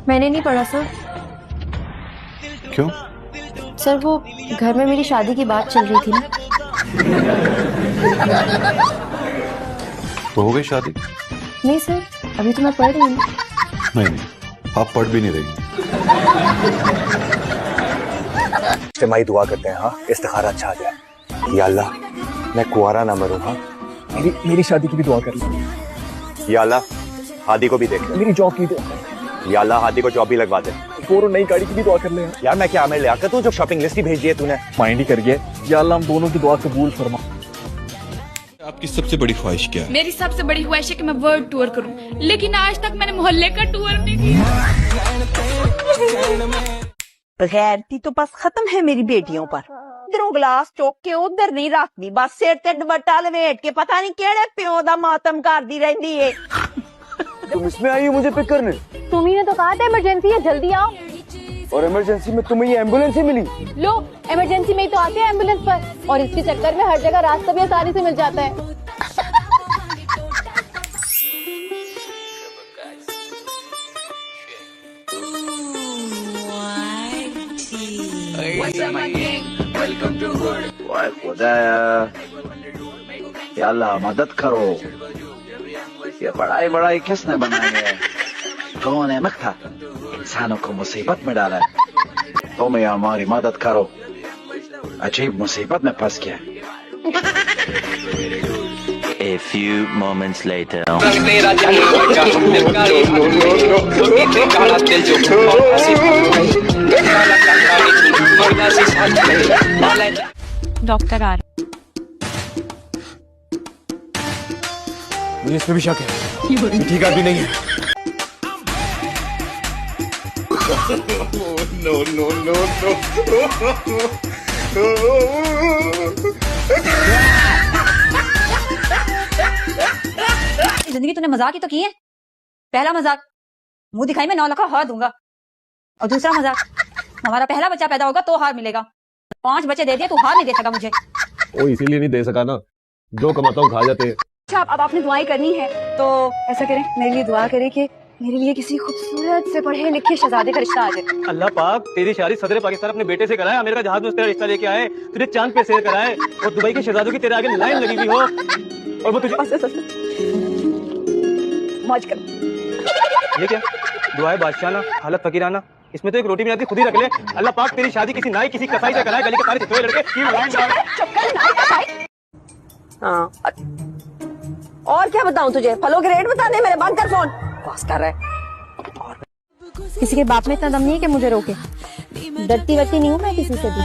मैंने नहीं पढ़ा सर। क्यों? सर वो घर में मेरी शादी की बात चल रही थी ना। तो हो गई शादी? नहीं सर, अभी तो मैं पढ़ रही हूँ। नहीं, आप पढ़ भी नहीं रही। इज्तिमाई दुआ करते हैं, हाँ, इस्तिखारा अच्छा आ जाए। या अल्लाह मैं कुंवारा ना मरूं, हाँ। मेरी शादी की भी दुआ कर लो। या अल्लाह हादी को भी देख ले। मेरी जॉब की दुआ। या अल्लाह हादी को जॉब भी लगवा दे। और नई गाड़ी की भी दुआ कर ले यार मैं क्या आमिर लियाकत हूँ जो शॉपिंग लिस्ट ही भेज दी है तूने? माइंड ही करिए। या अल्लाह हम दोनों की दुआ कबूल फरमा। आपकी सबसे बड़ी ख्वाहिश क्या है? मेरी सबसे बड़ी ख्वाहिश है कि मैं वर्ल्ड टूर करूं, लेकिन आज तक मैंने मोहल्ले का टूर नहीं किया। गैरती तो बस खत्म है मेरी बेटियों पर। इधरों गिलास चौक के उधर नहीं रखती, बस सिर ते दुपट्टा लपेट के पता नहीं केड़े प्यो दा मातम करदी रहंदी है। तुम इसमें आई हो मुझे पिक करने? तुम्ही ने तो कहा था इमरजेंसी है, जल्दी आओ। और इमरजेंसी में तुम्हें ये एम्बुलेंस ही मिली? लो, इमरजेंसी में ही तो आते हैं एम्बुलेंस पर, और इसके चक्कर में हर जगह रास्ता भी आसानी से मिल जाता है। या अल्लाह मदद करो, ये बड़ाई किसने बनाई है? कौन है मक्ता इंसानों को मुसीबत में डाला है? तुम ही हमारी मदद करो, अजीब मुसीबत में फंस गया। A few moments later. Doctor आ रहे। मुझे इस पे भी शक है, ठीक आदमी नहीं है। जिंदगी तूने मजाक ही तो की है। पहला मजाक मुंह दिखाई में 9 लाख हार दूंगा, और दूसरा मजाक हमारा पहला बच्चा पैदा होगा तो हार मिलेगा। 5 बच्चे दे दिए तो हार नहीं दे सका मुझे। वो इसीलिए नहीं दे सका ना, जो कमाता हूँ खा जाते हैं। अच्छा, अब आपने दुआएं करनी है तो ऐसा करें, मेरे लिए दुआ करें कि मेरे लिए किसी खूबसूरत से पढ़े लिखे शहजादे का रिश्ता आ जाए। अल्लाह पाक तेरी शादी सदर पाकिस्तान अपने बेटे से कराए, अमेरिका जहाज में तेरा रिश्ता लेके आए, तुझे चांद पे सैर कराए, और दुबई के शहजादों की तेरे आगे लाइन लगी हुई हो, और वो तुझे मौज कर। ये क्या दुआ है बादशाह हालत फकीराना, इसमें तो एक रोटी भी आती खुद ही रख ले। अल्लाह पाक तेरी शादी किसी नाई किसी कसाई से कराए, गली के सारे चितवे लड़के हाँ, और क्या बताऊं तुझे? फलों के रेट बता दे मेरे, बंद कर फोन। पास कर रहा है। किसी के बाप में इतना दम नहीं है कि मुझे रोके। डरती वरती नहीं हूँ मैं किसी से भी।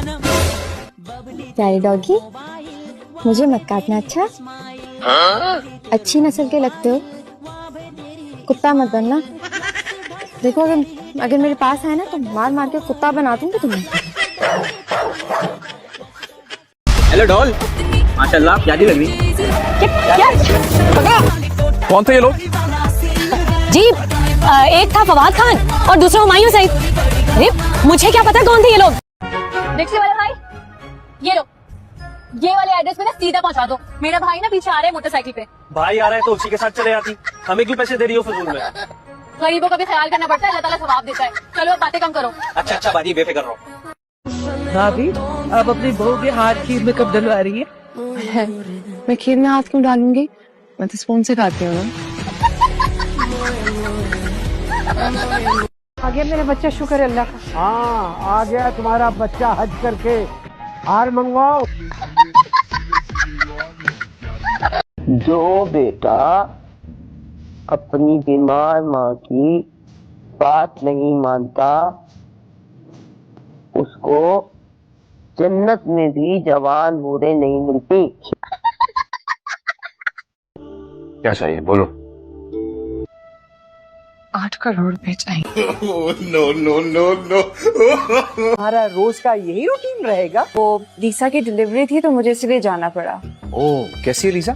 प्यारी डॉगी, मुझे मत काटना, अच्छा? अच्छी नस्ल के लगते हो, कुत्ता मत बनना। देखो अगर मेरे पास है ना तो मार मार के कुत्ता बना दूंगी तुम्हें। हेलो डॉल, माशाल्लाह प्यारी लग रही। कौन थे ये लोग? जी, एक था फवाद खान और दूसरा हुमायूं सईद। अरे मुझे क्या पता कौन थे ये लोग। रिक्शे वाले भाई, ये लो, ये वाले एड्रेस पे ना सीधा पहुंचा दो। मेरा भाई ना पीछे आ रहा है मोटरसाइकिल पे। भाई आ रहा है तो उसी के साथ चले आती, हमें क्यों पैसे दे रही हो फजूल में? गरीबों का भी ख्याल करना पड़ता है, अल्लाह ताला सवाब देता है। चलो अब बातें कम करो। अच्छा बाजी, बेफिक्र रहो। भाभी, आप अपनी बहू के हाथ खीर में कब डलवा रही है? मैं खीर में हाथ क्यों डालूंगी? मैं तो स्पून से खाती हूँ ना। आ गया मेरा बच्चा, शुक्र है अल्लाह का। हाँ, आ गया तुम्हारा बच्चा हज करके। हार मंगवाओ। जो बेटा अपनी बीमार माँ की बात नहीं मानता, उसको जन्नत में भी जवान बूढ़े नहीं मिलती। क्या चाहिए बोलो? 8 करोड़ रुपए चाहिए। हमारा रोज का यही रूटीन रहेगा? वो लीसा की डिलीवरी थी तो मुझे इसलिए जाना पड़ा। ओ, कैसी है लीसा?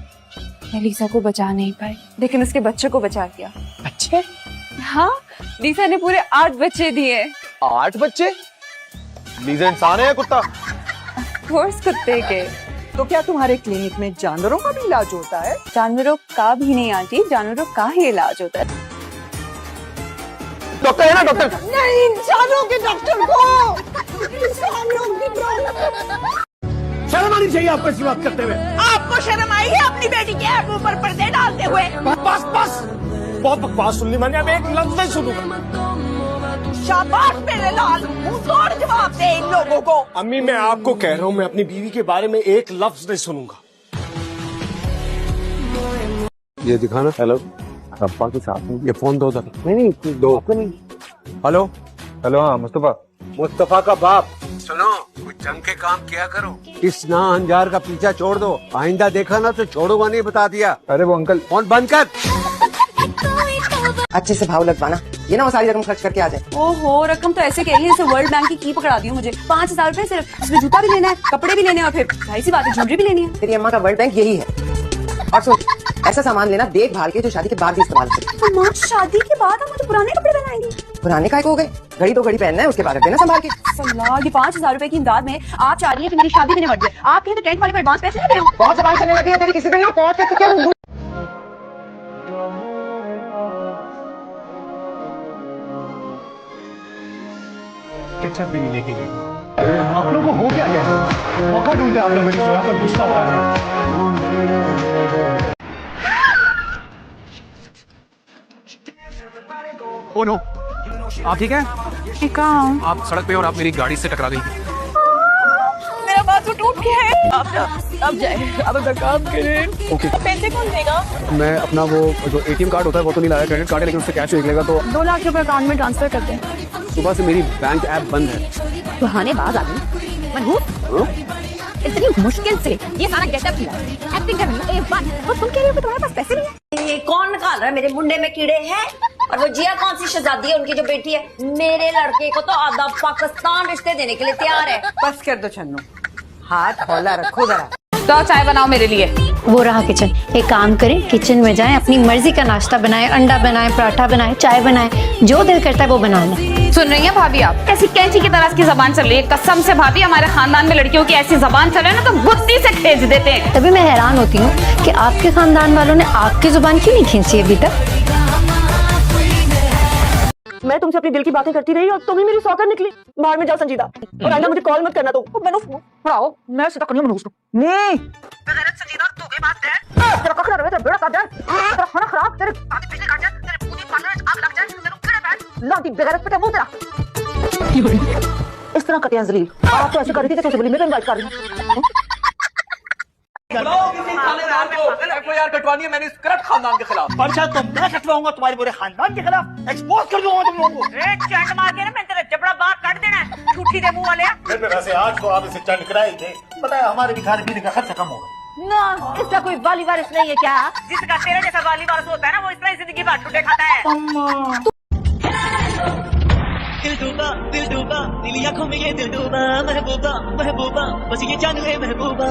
मैं लीसा को बचा नहीं पाई, लेकिन उसके बच्चे को बचा दिया। अच्छे? हाँ, लीसा ने पूरे 8 बच्चे दिए। 8 बच्चे? लीजा इंसान है या कुत्ता? कोर्स कुत्ते के। तो क्या तुम्हारे क्लिनिक में जानवरों का भी इलाज होता है? जानवरों का भी नहीं आंटी, जानवरों का ही इलाज होता है। डॉक्टर है ना डॉक्टर? नहीं, इंसानों के डॉक्टर को, इंसानों की शर्म आनी चाहिए आपको ऐसी बात करते हुए। आपको शर्म आई है अपनी बेटी के ऊपर पर्दे डालते हुए? बस बस, बहुत बकवास सुन ली मैंने, अब एक लफ्ज नहीं सुनूंगा। शाबाश मेरे लाल, मुंह तोड़ जवाब दे इन लोगों को। अम्मी मैं आपको कह रहा हूँ, मैं अपनी बीवी के बारे में एक लफ्ज नहीं सुनूंगा। ये दिखाना। हेलो, अब्बा के साथ में ये फोन दो जरा। नहीं दो। हेलो हेलो, हाँ मुस्तफा। मुस्तफा का बाप, सुनो कुछ जंग के काम किया करो। इस नाहंजार का पीछा छोड़ दो, आइंदा देखा ना तो छोड़ूंगा नहीं, बता दिया। अरे वो अंकल फोन बंद कर। अच्छे से भाव लगवाना, ये ना वो सारी रकम खर्च करके आ जाए। ओहो, रकम तो ऐसे कही जैसे वर्ल्ड बैंक की पकड़ा दी हो मुझे। 5,000 रुपए सिर्फ, इसमें जूता भी लेना है, कपड़े भी लेने हैं और फिर जाहिर सी बात है ज्वेलरी भी लेनी है। तेरी अम्मा का वर्ल्ड बैंक यही है। और सुन, ऐसा सामान लेना देखभाल के जो शादी के बाद भी इस्तेमाल करे। अम्मा, शादी के बाद हम मुझे पुराने कपड़े पहनाएंगी? पुराने काय को हो गए, घड़ी तो घड़ी पहनना है, उसके बाद रख देना संभाल के। सल्लाह, ये 5,000 रुपए की इमदाद में आप चाह रही है कि मेरी शादी भी निपट जाए। आप कहीं तो टेंट वाले को एडवांस पैसे दे रहे हो। बहुत जबान चलने लगी है तेरी, किसी दिन ना पहुंच के क्या केचप भी नहीं लेके गई। आप लोगों को हो क्या गया? मौका ढूंढे आप लोग, मेरी जगह पर गुस्सा आ रहा है। ओ नो, आप ठीक हैं? कहाँ? आप सड़क पे और आप मेरी गाड़ी से टकरा गई। मेरा बाथू टूट गया है। अब जाए, अब अपना काम करें। ओके, पैसे कौन देगा? मैं अपना वो जो ATM कार्ड होता है वो तो नहीं लाया, क्रेडिट कार्ड है, लेकिन उससे कैश निकलेगा तो 2 लाख रुपए अकाउंट में ट्रांसफर कर दें। सुबह से मेरी बैंक ऐप बंद है। बहानेबाज आदमी, मनहूस, इतनी मुश्किल से ये सारा गेटअप किया, एक्टिंग कर रही है एक बार, और तुम कह रही हो कि तुम्हारे पास पैसे नहीं है? ये कौन निकाल रहा है? मेरे मुंडे में कीड़े हैं। और वो जिया कौन सी शहजादी है उनकी जो बेटी है? मेरे लड़के को तो आधा पाकिस्तान रिश्ते देने के लिए तैयार है। बस कर दो छन्नू, हाथ हौला रखो जरा। तो चाय बनाओ मेरे लिए। वो रहा किचन। एक काम करें, किचन में जाएं, अपनी मर्जी का नाश्ता बनाएं, अंडा बनाएं, पराठा बनाएं, चाय बनाएं, जो दिल करता है वो बना लें। सुन रही हैं भाभी आप? कैसी कैंची की तरह इसकी जबान चल रही है। कसम से भाभी, हमारे खानदान में लड़कियों की ऐसी जबान चले ना तो गुत्ती से खींच देते हैं। तभी मैं हैरान होती हूँ कि आपके खानदान वालों ने आपकी जुबान क्यों नहीं खींची अभी तक। मैं तुमसे अपनी दिल की बातें करती रही और तुम ही मेरी सौकर निकली। बाहर में जाओ संजीदा, और आइंदा मुझे कॉल मत करना। तो मैंने पढ़ाओ, मैं सीधा करनी हूं मनूस नहीं बेगैरत संजीदा, तू के बात है। तेरा कखरा रहे, तेरा बेड़ा काट जाए, तेरा खाना खराब, तेरे आदि बिजली काट जाए, तेरे पूरी पार्लर में आग लग जाए, तेरे कीड़े बैठ लाती बेगैरत पे वो तेरा इस तरह कटिया जलील। आप तो ऐसे कर रही थी जैसे बोली मैं इनवाइट कर रही हूं। FIR कटवानी है मैंने इस करप्ट खानदान के खिलाफ। पर्चा तो मैं कटवाऊंगा तुम्हारे पूरे खानदान के खिलाफ, एक्सपोज कर दूंगा तुम लोगों को। एक चंड मार के ना मैं तेरा जबड़ा बाहर काट देना है, झूठी दे मुंह वाले। फिर में वैसे आज तो आप इसे चंड कराए थे, पता है हमारे भी खाने पीने का खर्चा कम होगा। ना, इसका कोई वाली वारिस नहीं है क्या? जिसका तेरे जैसा वाली वारिस होता है ना, वो इस तरह जिंदगी भर छुट्टे खाता है। दिल डूबा दिल आंखों में ये दिल डूबा, महबूबा महबूबा बस ये जानू है महबूबा।